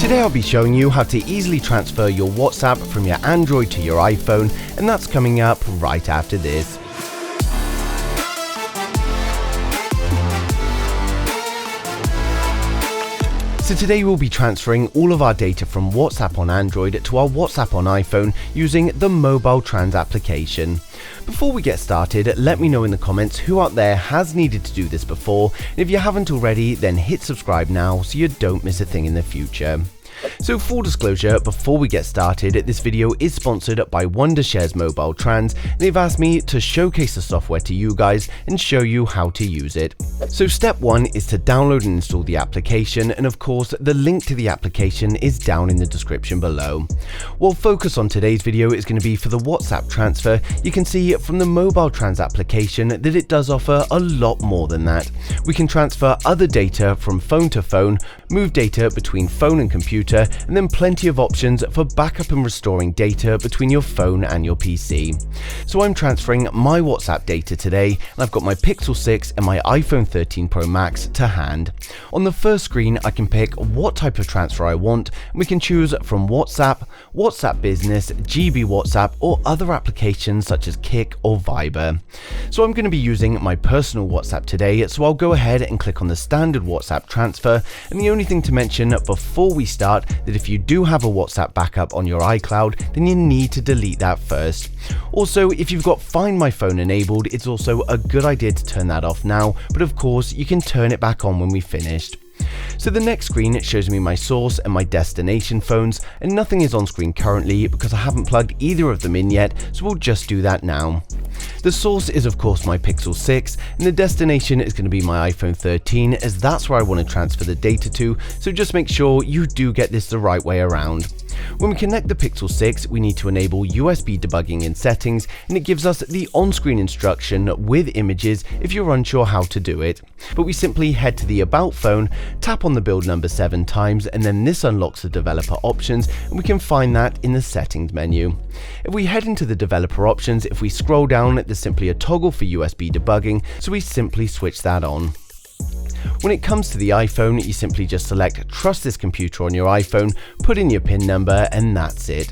Today I'll be showing you how to easily transfer your WhatsApp from your Android to your iPhone, and that's coming up right after this. So today we'll be transferring all of our data from WhatsApp on Android to our WhatsApp on iPhone using the Mobile Trans application. Before we get started, let me know in the comments who out there has needed to do this before, and if you haven't already, then hit subscribe now so you don't miss a thing in the future. So full disclosure, before we get started, this video is sponsored by Wondershare's Mobile Trans, and they've asked me to showcase the software to you guys and show you how to use it. So step 1 is to download and install the application, and of course the link to the application is down in the description below. While focus on today's video is going to be for the WhatsApp transfer, you can see from the Mobile Trans application that it does offer a lot more than that. We can transfer other data from phone to phone, move data between phone and computer, and then plenty of options for backup and restoring data between your phone and your PC. So I'm transferring my WhatsApp data today, and I've got my Pixel 6 and my iPhone 13 Pro Max to hand. On the first screen I can pick what type of transfer I want, and we can choose from WhatsApp, WhatsApp Business, GB WhatsApp, or other applications such as Kik or Viber. So I'm going to be using my personal WhatsApp today, so I'll go ahead and click on the standard WhatsApp transfer, and the only thing to mention before we start that if you do have a WhatsApp backup on your iCloud, then you need to delete that first. Also, if you've got Find My Phone enabled, it's also a good idea to turn that off now, but of course you can turn it back on when we've finished. So the next screen shows me my source and my destination phones, and nothing is on screen currently because I haven't plugged either of them in yet, so we'll just do that now. The source is of course my Pixel 6, and the destination is going to be my iPhone 13, as that's where I want to transfer the data to, so just make sure you do get this the right way around. When we connect the Pixel 6, we need to enable USB debugging in settings, and it gives us the on-screen instruction with images if you're unsure how to do it. But we simply head to the About phone, tap on the build number 7 times, and then this unlocks the developer options, and we can find that in the settings menu. If we head into the developer options, if we scroll down, there's simply a toggle for USB debugging, so we simply switch that on. When it comes to the iPhone, you simply just select Trust this computer on your iPhone, put in your PIN number, and that's it.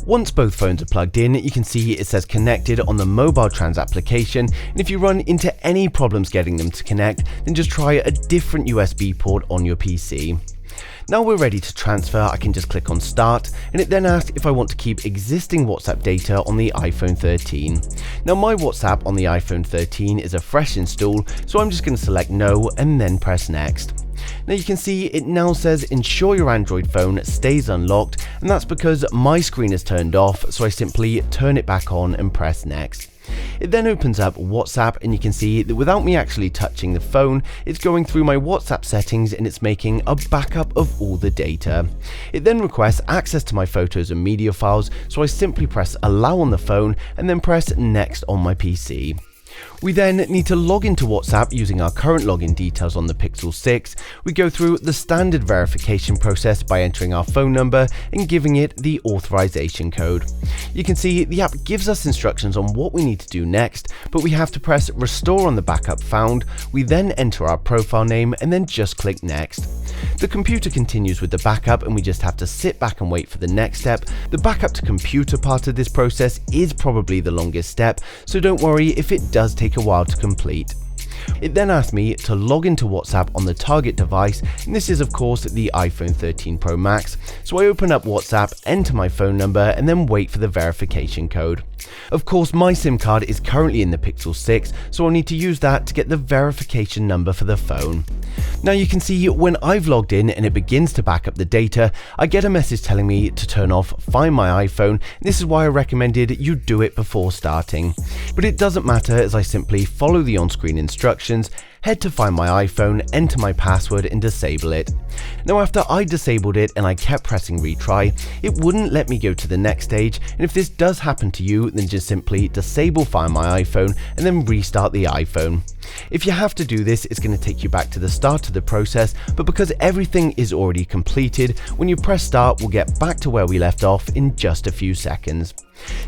Once both phones are plugged in, you can see it says connected on the Mobile Trans application, and if you run into any problems getting them to connect, then just try a different USB port on your PC. Now we're ready to transfer, I can just click on Start, and it then asks if I want to keep existing WhatsApp data on the iPhone 13. Now my WhatsApp on the iPhone 13 is a fresh install, so I'm just going to select No and then press Next. Now you can see it now says ensure your Android phone stays unlocked, and that's because my screen is turned off, so I simply turn it back on and press Next. It then opens up WhatsApp, and you can see that without me actually touching the phone, it's going through my WhatsApp settings and it's making a backup of all the data. It then requests access to my photos and media files, so I simply press allow on the phone and then press next on my PC. We then need to log into WhatsApp using our current login details on the Pixel 6. We go through the standard verification process by entering our phone number and giving it the authorization code. You can see the app gives us instructions on what we need to do next, but we have to press restore on the backup found. We then enter our profile name and then just click next. The computer continues with the backup, and we just have to sit back and wait for the next step. The backup to computer part of this process is probably the longest step, so don't worry if it does take a while to complete. It then asks me to log into WhatsApp on the target device, and this is of course the iPhone 13 Pro Max, so I open up WhatsApp, enter my phone number, and then wait for the verification code. Of course my SIM card is currently in the Pixel 6, so I'll need to use that to get the verification number for the phone. Now you can see when I've logged in and it begins to back up the data, I get a message telling me to turn off Find My iPhone, and this is why I recommended you do it before starting. But it doesn't matter, as I simply follow the on-screen instructions, head to Find My iPhone, enter my password and disable it. Now after I disabled it and I kept pressing retry, it wouldn't let me go to the next stage, and if this does happen to you, then just simply disable Find My iPhone and then restart the iPhone. If you have to do this, it's going to take you back to the start of the process, but because everything is already completed, when you press start, we'll get back to where we left off in just a few seconds.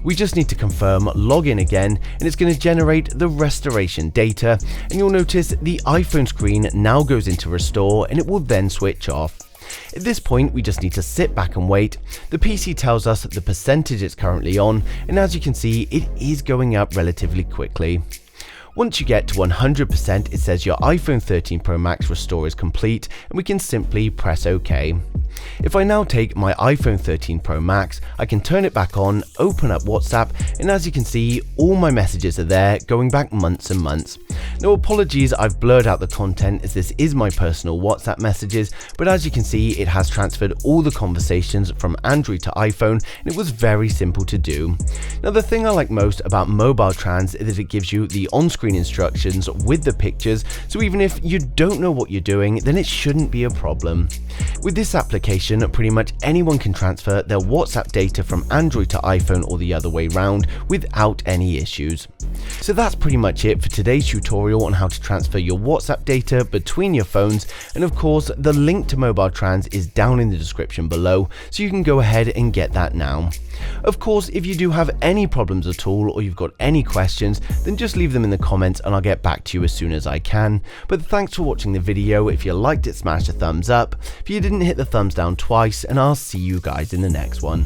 We just need to confirm login again, and it's going to generate the restoration data, and you'll notice the iPhone screen now goes into restore and it will then switch off. At this point, we just need to sit back and wait. The PC tells us the percentage it's currently on, and as you can see, it is going up relatively quickly. Once you get to 100%, it says your iPhone 13 Pro Max restore is complete, and we can simply press OK. If I now take my iPhone 13 Pro Max, I can turn it back on, open up WhatsApp, and as you can see, all my messages are there going back months and months. Now apologies, I've blurred out the content as this is my personal WhatsApp messages, but as you can see, it has transferred all the conversations from Android to iPhone, and it was very simple to do. Now the thing I like most about Mobile Trans is that it gives you the on-screen instructions with the pictures, so even if you don't know what you're doing, then it shouldn't be a problem. With this application, pretty much anyone can transfer their WhatsApp data from Android to iPhone or the other way round without any issues. So that's pretty much it for today's tutorial on how to transfer your WhatsApp data between your phones, and of course the link to Mobile Trans is down in the description below, so you can go ahead and get that now. Of course, if you do have any problems at all or you've got any questions, then just leave them in the comments and I'll get back to you as soon as I can. But thanks for watching the video. If you liked it, smash a thumbs up. If you didn't, hit the thumbs down twice, and I'll see you guys in the next one.